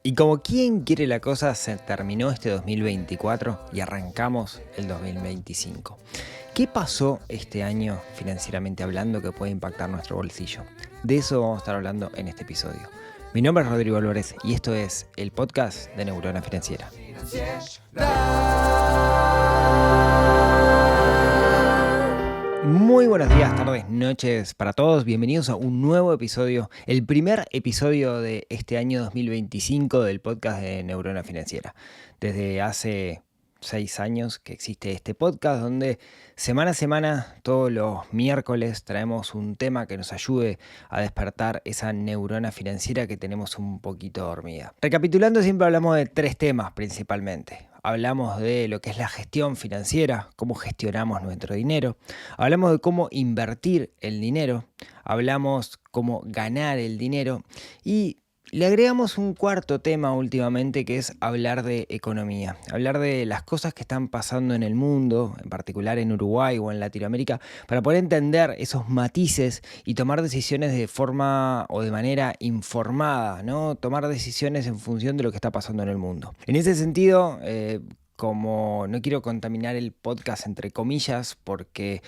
Y como quien quiere la cosa, se terminó este 2024 y arrancamos el 2025. ¿Qué pasó este año financieramente hablando que puede impactar nuestro bolsillo? De eso vamos a estar hablando en este episodio. Mi nombre es Rodrigo Álvarez y esto es el podcast de Neurona Financiera. Muy buenos días, tardes, noches para todos. Bienvenidos a un nuevo episodio, el primer episodio de este año 2025 del podcast de Neurona Financiera. Desde hace 6 años que existe este podcast donde semana a semana, todos los miércoles, traemos un tema que nos ayude a despertar esa neurona financiera que tenemos un poquito dormida. Recapitulando, siempre hablamos de 3 temas principalmente. Hablamos de lo que es la gestión financiera, cómo gestionamos nuestro dinero. Hablamos de cómo invertir el dinero. Hablamos cómo ganar el dinero. Y le agregamos un cuarto tema últimamente que es hablar de economía. Hablar de las cosas que están pasando en el mundo, en particular en Uruguay o en Latinoamérica, para poder entender esos matices y tomar decisiones de forma o de manera informada, ¿no? Tomar decisiones en función de lo que está pasando en el mundo. En ese sentido, como no quiero contaminar el podcast entre comillas, porque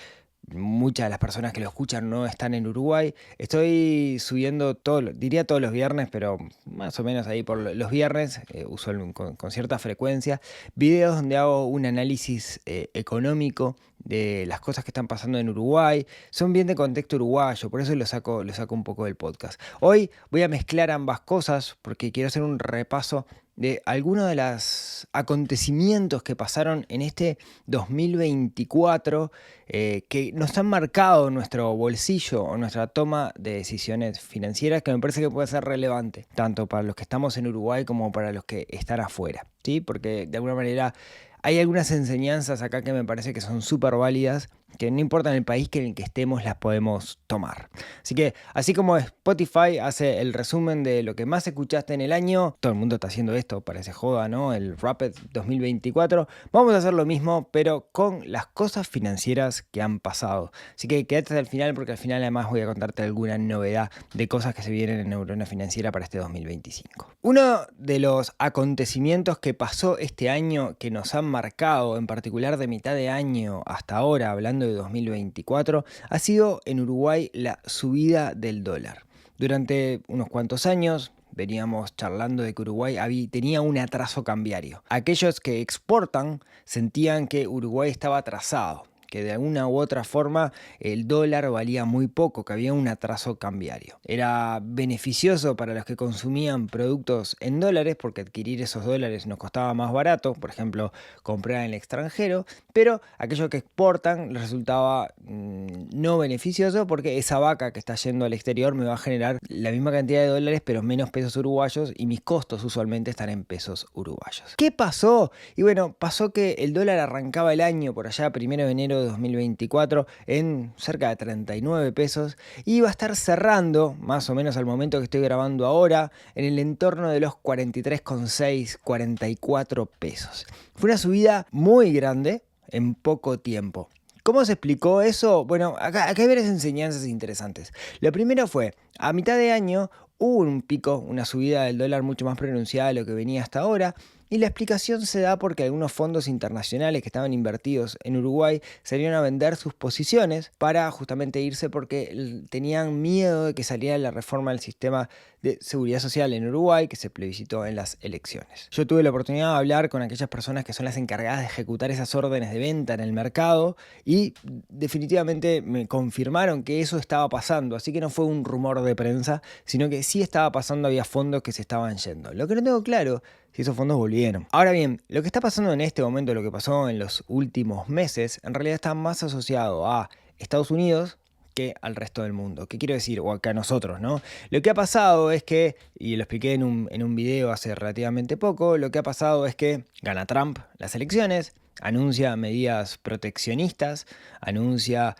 muchas de las personas que lo escuchan no están en Uruguay, estoy subiendo diría todos los viernes, pero más o menos ahí por los viernes, uso con cierta frecuencia, videos donde hago un análisis económico de las cosas que están pasando en Uruguay. Son bien de contexto uruguayo, por eso lo saco un poco del podcast. Hoy voy a mezclar ambas cosas porque quiero hacer un repaso de algunos de los acontecimientos que pasaron en este 2024 que nos han marcado nuestro bolsillo o nuestra toma de decisiones financieras, que me parece que puede ser relevante tanto para los que estamos en Uruguay como para los que están afuera, ¿sí? Porque de alguna manera hay algunas enseñanzas acá que me parece que son súper válidas, que no importa en el país en el que estemos, las podemos tomar. Así que, así como Spotify hace el resumen de lo que más escuchaste en el año, todo el mundo está haciendo esto, parece joda, ¿no? El Rapid 2024. Vamos a hacer lo mismo, pero con las cosas financieras que han pasado. Así que quédate hasta el final, porque al final además voy a contarte alguna novedad de cosas que se vienen en Neurona Financiera para este 2025. Uno de los acontecimientos que pasó este año que nos han marcado, en particular de mitad de año hasta ahora, hablando de 2024, ha sido en Uruguay la subida del dólar. Durante unos cuantos años veníamos charlando de que Uruguay tenía un atraso cambiario. Aquellos que exportan sentían que Uruguay estaba atrasado, que de alguna u otra forma el dólar valía muy poco, que había un atraso cambiario. Era beneficioso para los que consumían productos en dólares porque adquirir esos dólares nos costaba más barato, por ejemplo, comprar en el extranjero, pero aquellos que exportan les resultaba no beneficioso porque esa vaca que está yendo al exterior me va a generar la misma cantidad de dólares pero menos pesos uruguayos y mis costos usualmente están en pesos uruguayos. ¿Qué pasó? Y bueno, pasó que el dólar arrancaba el año por allá, 1 de enero de 2024, en cerca de 39 pesos y iba a estar cerrando, más o menos al momento que estoy grabando ahora, en el entorno de los 43,6, 44 pesos. Fue una subida muy grande en poco tiempo. ¿Cómo se explicó eso? Bueno, acá hay varias enseñanzas interesantes. Lo primero fue, a mitad de año hubo un pico, una subida del dólar mucho más pronunciada de lo que venía hasta ahora, y la explicación se da porque algunos fondos internacionales que estaban invertidos en Uruguay salieron a vender sus posiciones para justamente irse porque tenían miedo de que saliera la reforma del sistema de seguridad social en Uruguay que se plebiscitó en las elecciones. Yo tuve la oportunidad de hablar con aquellas personas que son las encargadas de ejecutar esas órdenes de venta en el mercado y definitivamente me confirmaron que eso estaba pasando, así que no fue un rumor de prensa, sino que sí estaba pasando, había fondos que se estaban yendo. Lo que no tengo claro si esos fondos volvieron. Ahora bien, lo que está pasando en este momento, lo que pasó en los últimos meses, en realidad está más asociado a Estados Unidos que al resto del mundo. ¿Qué quiero decir? O acá a nosotros, ¿no? Lo que ha pasado es que, y lo expliqué en un video hace relativamente poco, lo que ha pasado es que gana Trump las elecciones, anuncia medidas proteccionistas, anuncia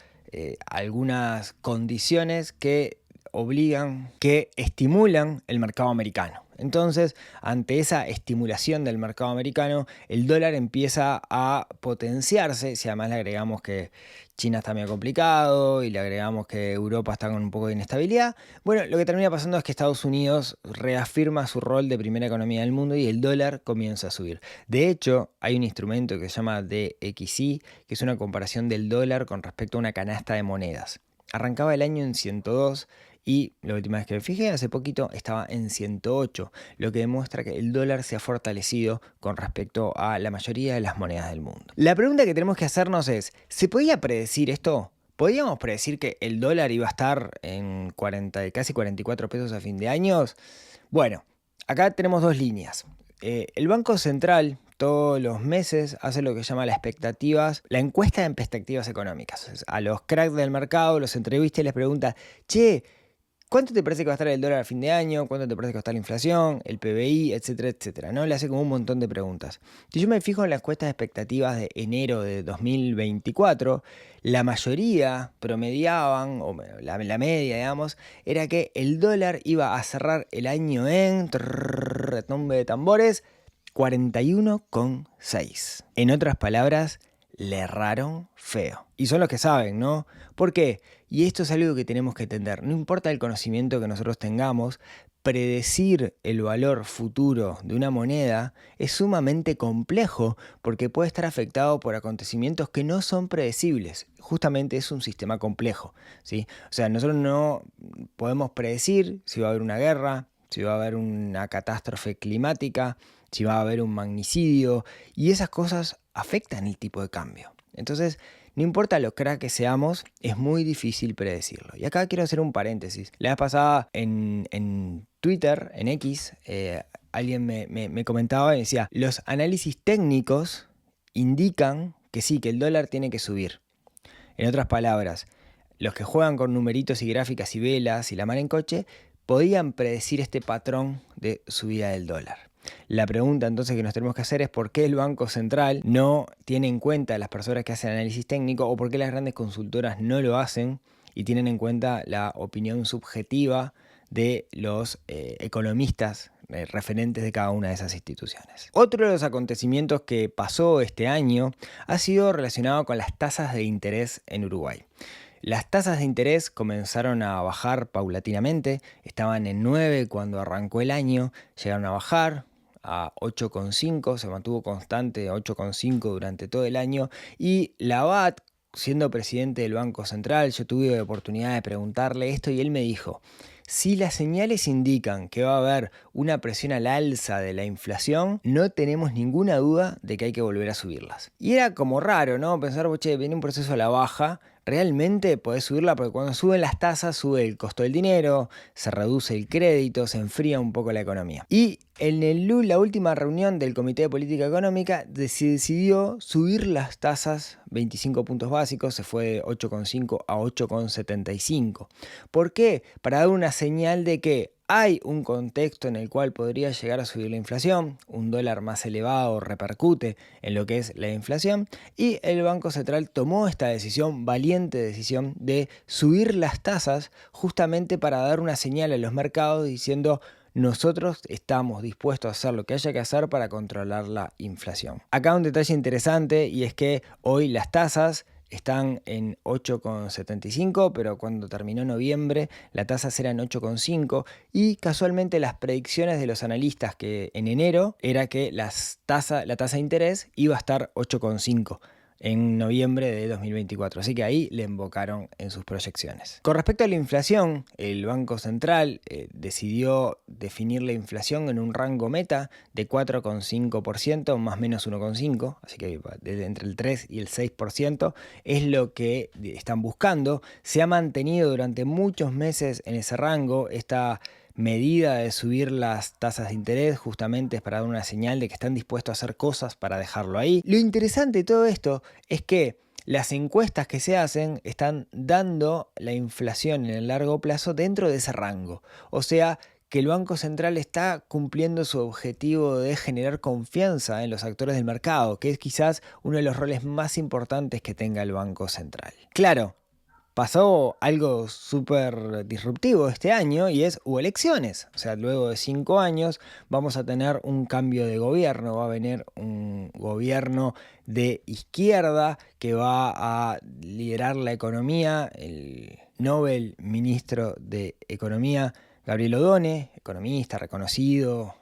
algunas condiciones que estimulan el mercado americano. Entonces, ante esa estimulación del mercado americano, el dólar empieza a potenciarse. Si además le agregamos que China está medio complicado y le agregamos que Europa está con un poco de inestabilidad, bueno, lo que termina pasando es que Estados Unidos reafirma su rol de primera economía del mundo y el dólar comienza a subir. De hecho, hay un instrumento que se llama DXY, que es una comparación del dólar con respecto a una canasta de monedas. Arrancaba el año en 102 y la última vez que me fijé, hace poquito, estaba en 108, lo que demuestra que el dólar se ha fortalecido con respecto a la mayoría de las monedas del mundo. La pregunta que tenemos que hacernos es, ¿se podía predecir esto? ¿Podíamos predecir que el dólar iba a estar en casi 44 pesos a fin de año? Bueno, acá tenemos dos líneas. El Banco Central todos los meses hace lo que llama la encuesta de expectativas económicas. A los cracks del mercado los entrevista y les pregunta, che, ¿cuánto te parece que va a estar el dólar a fin de año? ¿Cuánto te parece que va a estar la inflación, el PBI, etcétera, etcétera? ¿No? Le hace como un montón de preguntas. Si yo me fijo en las encuestas de expectativas de enero de 2024, la mayoría promediaban, o la media, digamos, era que el dólar iba a cerrar el año en, retumbe de tambores, 41,6. En otras palabras, le erraron feo. Y son los que saben, ¿no? ¿Por qué? Y esto es algo que tenemos que entender. No importa el conocimiento que nosotros tengamos, predecir el valor futuro de una moneda es sumamente complejo porque puede estar afectado por acontecimientos que no son predecibles. Justamente es un sistema complejo, ¿sí? O sea, nosotros no podemos predecir si va a haber una guerra, si va a haber una catástrofe climática, si va a haber un magnicidio, y esas cosas afectan el tipo de cambio. Entonces, no importa lo crack que seamos, es muy difícil predecirlo. Y acá quiero hacer un paréntesis. La vez pasada en Twitter, en X, alguien me comentaba y decía, los análisis técnicos indican que sí, que el dólar tiene que subir. En otras palabras, los que juegan con numeritos y gráficas y velas y la mar en coche, podían predecir este patrón de subida del dólar. La pregunta entonces que nos tenemos que hacer es por qué el Banco Central no tiene en cuenta a las personas que hacen análisis técnico o por qué las grandes consultoras no lo hacen y tienen en cuenta la opinión subjetiva de los economistas referentes de cada una de esas instituciones. Otro de los acontecimientos que pasó este año ha sido relacionado con las tasas de interés en Uruguay. Las tasas de interés comenzaron a bajar paulatinamente, estaban en 9 cuando arrancó el año, llegaron a bajar a 8,5, se mantuvo constante 8,5 durante todo el año y Labat, siendo presidente del Banco Central, yo tuve la oportunidad de preguntarle esto y él me dijo, si las señales indican que va a haber una presión al alza de la inflación, no tenemos ninguna duda de que hay que volver a subirlas. Y era como raro, ¿no? Pensar, che, viene un proceso a la baja, realmente podés subirla porque cuando suben las tasas sube el costo del dinero, se reduce el crédito, se enfría un poco la economía. Y en la última reunión del Comité de Política Económica se decidió subir las tasas 25 puntos básicos, se fue de 8,5 a 8,75. ¿Por qué? Para dar una señal de que hay un contexto en el cual podría llegar a subir la inflación, un dólar más elevado repercute en lo que es la inflación y el Banco Central tomó esta decisión, valiente decisión, de subir las tasas justamente para dar una señal a los mercados diciendo nosotros estamos dispuestos a hacer lo que haya que hacer para controlar la inflación. Acá un detalle interesante y es que hoy las tasas están en 8,75, pero cuando terminó noviembre la tasa era en 8,5 y casualmente las predicciones de los analistas que en enero era que la tasa de interés iba a estar 8,5 en noviembre de 2024, así que ahí le embocaron en sus proyecciones. Con respecto a la inflación, el Banco Central decidió definir la inflación en un rango meta de 4,5% más o menos 1,5%, así que entre el 3 y el 6% es lo que están buscando. Se ha mantenido durante muchos meses en ese rango. Esta medida de subir las tasas de interés justamente es para dar una señal de que están dispuestos a hacer cosas para dejarlo ahí. Lo interesante de todo esto es que las encuestas que se hacen están dando la inflación en el largo plazo dentro de ese rango. O sea que el Banco Central está cumpliendo su objetivo de generar confianza en los actores del mercado, que es quizás uno de los roles más importantes que tenga el Banco Central. Claro, pasó algo súper disruptivo este año y hubo elecciones. O sea, luego de 5 años vamos a tener un cambio de gobierno, va a venir un gobierno de izquierda que va a liderar la economía, el Nobel ministro de Economía, Gabriel Odone, economista reconocido,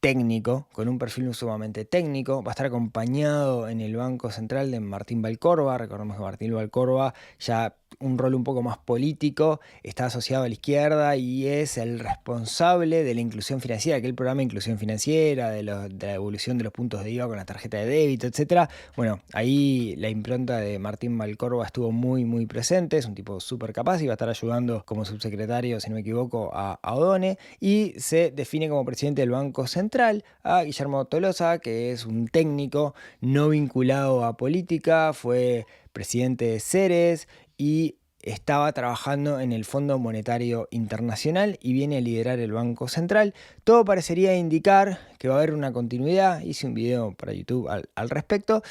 técnico, con un perfil sumamente técnico. Va a estar acompañado en el Banco Central de Martín Valcórba. Recordemos que Martín Valcórba ya un rol un poco más político, está asociado a la izquierda y es el responsable de la inclusión financiera, aquel programa de inclusión financiera, de la evolución de los puntos de IVA con la tarjeta de débito, etc. Bueno, ahí la impronta de Martín Valcórba estuvo muy presente, es un tipo súper capaz y va a estar ayudando como subsecretario, si no me equivoco, a Odone, y se define como presidente del Banco Central a Guillermo Tolosa, que es un técnico no vinculado a política, fue presidente de Ceres y estaba trabajando en el Fondo Monetario Internacional y viene a liderar el Banco Central. Todo parecería indicar que va a haber una continuidad. Hice un video para YouTube al respecto,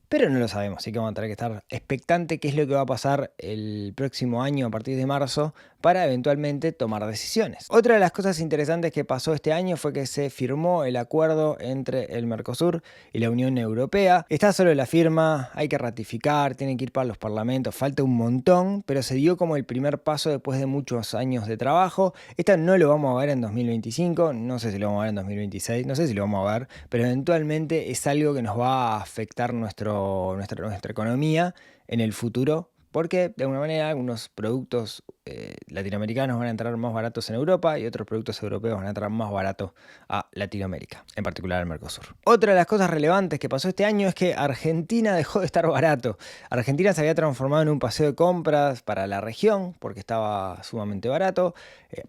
pero no lo sabemos, así que vamos a tener que estar expectante qué es lo que va a pasar el próximo año a partir de marzo para eventualmente tomar decisiones. Otra de las cosas interesantes que pasó este año fue que se firmó el acuerdo entre el Mercosur y la Unión Europea. Está solo la firma, hay que ratificar, tienen que ir para los parlamentos, falta un montón, pero se dio como el primer paso después de muchos años de trabajo. Esta no lo vamos a ver en 2025, no sé si lo vamos a ver en 2026, no sé si lo vamos a ver, pero eventualmente es algo que nos va a afectar nuestra economía en el futuro, porque de alguna manera algunos productos latinoamericanos van a entrar más baratos en Europa y otros productos europeos van a entrar más baratos a Latinoamérica, en particular al Mercosur. Otra de las cosas relevantes que pasó este año es que Argentina dejó de estar barato. Argentina se había transformado en un paseo de compras para la región porque estaba sumamente barato,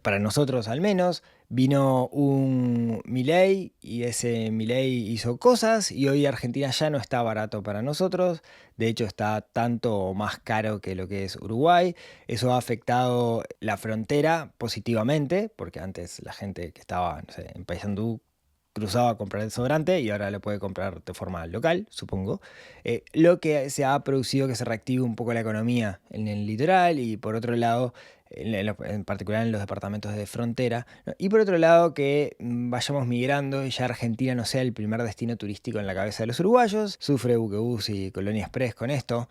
para nosotros al menos. Vino un Milei y ese Milei hizo cosas y hoy Argentina ya no está barato para nosotros. De hecho está tanto más caro que lo que es Uruguay. Eso ha afectado la frontera positivamente, porque antes la gente que estaba, no sé, en Paysandú cruzaba a comprar desodorante y ahora lo puede comprar de forma local, supongo. Lo que se ha producido que se reactive un poco la economía en el litoral y por otro lado, en particular en los departamentos de frontera, ¿no? Y por otro lado que vayamos migrando y ya Argentina no sea el primer destino turístico en la cabeza de los uruguayos. Sufre Buquebús y Colonia Express con esto.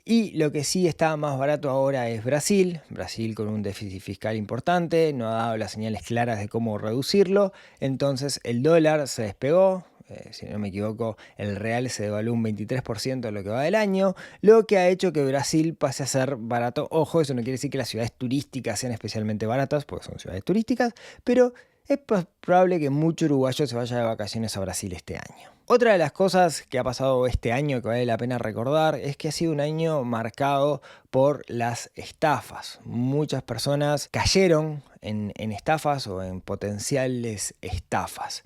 Y lo que sí está más barato ahora es Brasil. Brasil con un déficit fiscal importante, no ha dado las señales claras de cómo reducirlo. Entonces el dólar se despegó. Si no me equivoco, el real se devaluó un 23% de lo que va del año, lo que ha hecho que Brasil pase a ser barato. Ojo, eso no quiere decir que las ciudades turísticas sean especialmente baratas, porque son ciudades turísticas, pero es probable que mucho uruguayo se vaya de vacaciones a Brasil este año. Otra de las cosas que ha pasado este año que vale la pena recordar es que ha sido un año marcado por las estafas. Muchas personas cayeron en estafas o en potenciales estafas.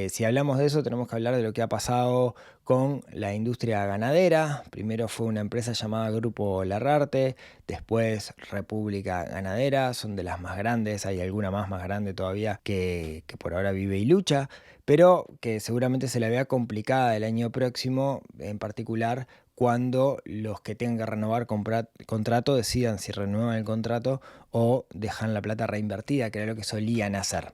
Si hablamos de eso, tenemos que hablar de lo que ha pasado con la industria ganadera. Primero fue una empresa llamada Grupo Larrarte, después República Ganadera, son de las más grandes, hay alguna más grande todavía que por ahora vive y lucha, pero que seguramente se la vea complicada el año próximo, en particular cuando los que tengan que renovar contrato decidan si renuevan el contrato o dejan la plata reinvertida, que era lo que solían hacer.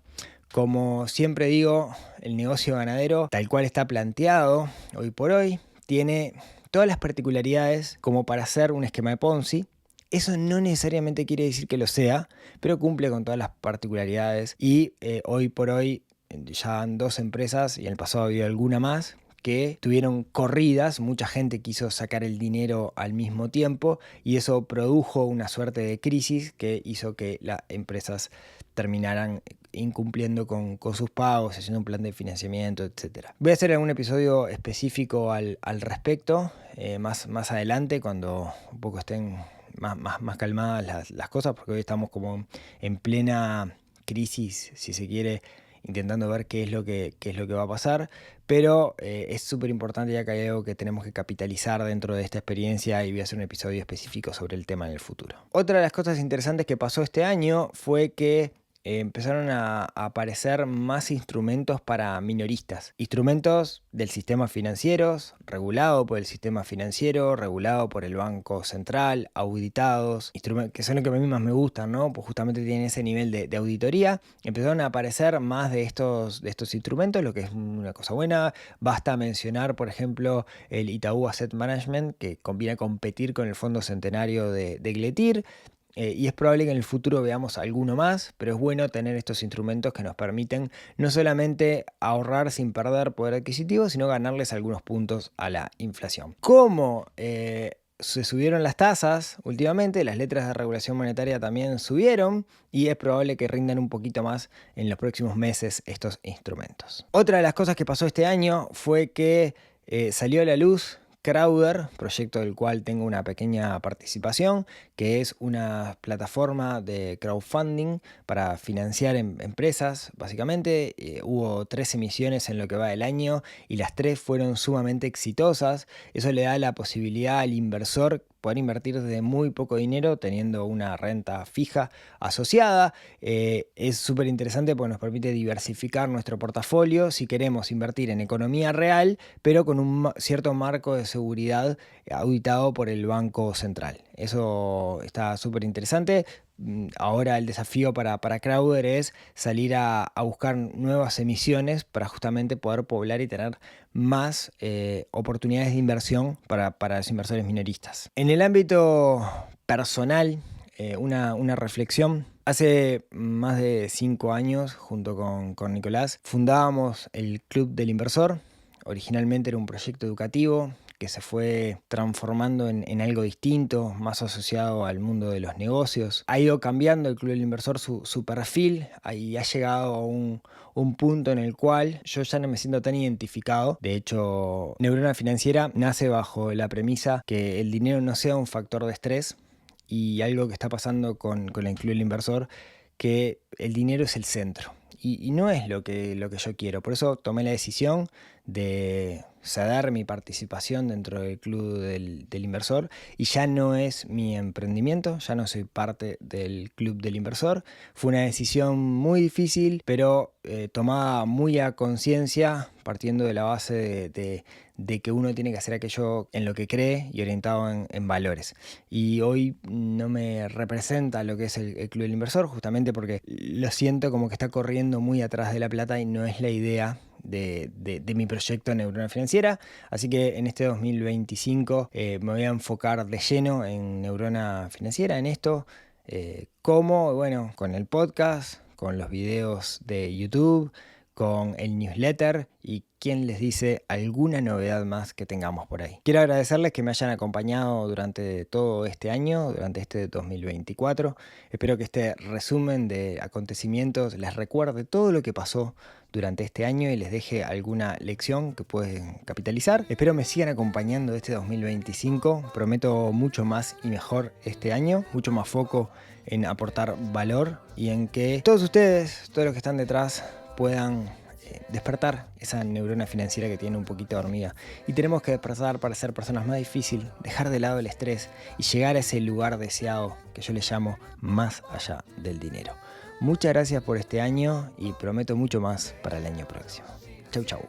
Como siempre digo, el negocio ganadero, tal cual está planteado hoy por hoy, tiene todas las particularidades como para hacer un esquema de Ponzi. Eso no necesariamente quiere decir que lo sea, pero cumple con todas las particularidades y hoy por hoy ya han 2 empresas y en el pasado había alguna más que tuvieron corridas, mucha gente quiso sacar el dinero al mismo tiempo y eso produjo una suerte de crisis que hizo que las empresas terminaran incumpliendo con sus pagos, haciendo un plan de financiamiento, etc. Voy a hacer algún episodio específico al respecto más adelante cuando un poco estén más calmadas las cosas, porque hoy estamos como en plena crisis, si se quiere, intentando ver qué es lo que va a pasar, pero es súper importante ya que hay algo que tenemos que capitalizar dentro de esta experiencia y voy a hacer un episodio específico sobre el tema en el futuro. Otra de las cosas interesantes que pasó este año fue que empezaron a aparecer más instrumentos para minoristas. Instrumentos del sistema financiero, regulado por el sistema financiero, regulado por el Banco Central, auditados, que son los que a mí más me gustan, ¿no? Pues justamente tienen ese nivel de auditoría. Empezaron a aparecer más de estos instrumentos, lo que es una cosa buena. Basta mencionar, por ejemplo, el Itaú Asset Management, que viene a competir con el Fondo Centenario de Gletir. Y es probable que en el futuro veamos alguno más, pero es bueno tener estos instrumentos que nos permiten no solamente ahorrar sin perder poder adquisitivo, sino ganarles algunos puntos a la inflación. ¿Cómo se subieron las tasas últimamente? Las letras de regulación monetaria también subieron y es probable que rindan un poquito más en los próximos meses estos instrumentos. Otra de las cosas que pasó este año fue que salió a la luz Crowder, proyecto del cual tengo una pequeña participación, que es una plataforma de crowdfunding para financiar empresas, básicamente. Hubo 3 emisiones en lo que va del año y las 3 fueron sumamente exitosas. Eso le da la posibilidad al inversor poder invertir desde muy poco dinero teniendo una renta fija asociada. Es súper interesante porque nos permite diversificar nuestro portafolio si queremos invertir en economía real, pero con un cierto marco de seguridad auditado por el Banco Central. Eso está súper interesante. Ahora el desafío para Crowder es salir a buscar nuevas emisiones para justamente poder poblar y tener más oportunidades de inversión para los inversores minoristas. En el ámbito personal, una reflexión. Hace más de 5 años, junto con Nicolás, fundábamos el Club del Inversor. Originalmente era un proyecto educativo que se fue transformando en algo distinto, más asociado al mundo de los negocios. Ha ido cambiando el Club del Inversor su perfil y ha llegado a un punto en el cual yo ya no me siento tan identificado. De hecho, Neurona Financiera nace bajo la premisa que el dinero no sea un factor de estrés, y algo que está pasando con el Club del Inversor, que el dinero es el centro. Y no es lo que yo quiero. Por eso tomé la decisión de ceder mi participación dentro del Club del Inversor y ya no es mi emprendimiento, ya no soy parte del Club del Inversor. Fue una decisión muy difícil, pero tomada muy a conciencia, partiendo de la base de que uno tiene que hacer aquello en lo que cree y orientado en valores. Y hoy no me representa lo que es el Club del Inversor, justamente porque lo siento como que está corriendo muy atrás de la plata y no es la idea de mi proyecto Neurona Financiera. Así que en este 2025 me voy a enfocar de lleno en Neurona Financiera, en esto. ¿Cómo? Bueno, con el podcast, con los videos de YouTube, con el newsletter y quién les dice alguna novedad más que tengamos por ahí. Quiero agradecerles que me hayan acompañado durante todo este año, durante este 2024. Espero que este resumen de acontecimientos les recuerde todo lo que pasó durante este año y les deje alguna lección que pueden capitalizar. Espero me sigan acompañando este 2025. Prometo mucho más y mejor este año, mucho más foco en aportar valor y en que todos ustedes, todos los que están detrás, puedan despertar esa neurona financiera que tiene un poquito dormida. Y tenemos que despertar para ser personas más difíciles, dejar de lado el estrés y llegar a ese lugar deseado que yo le llamo más allá del dinero. Muchas gracias por este año y prometo mucho más para el año próximo. Chau, chau.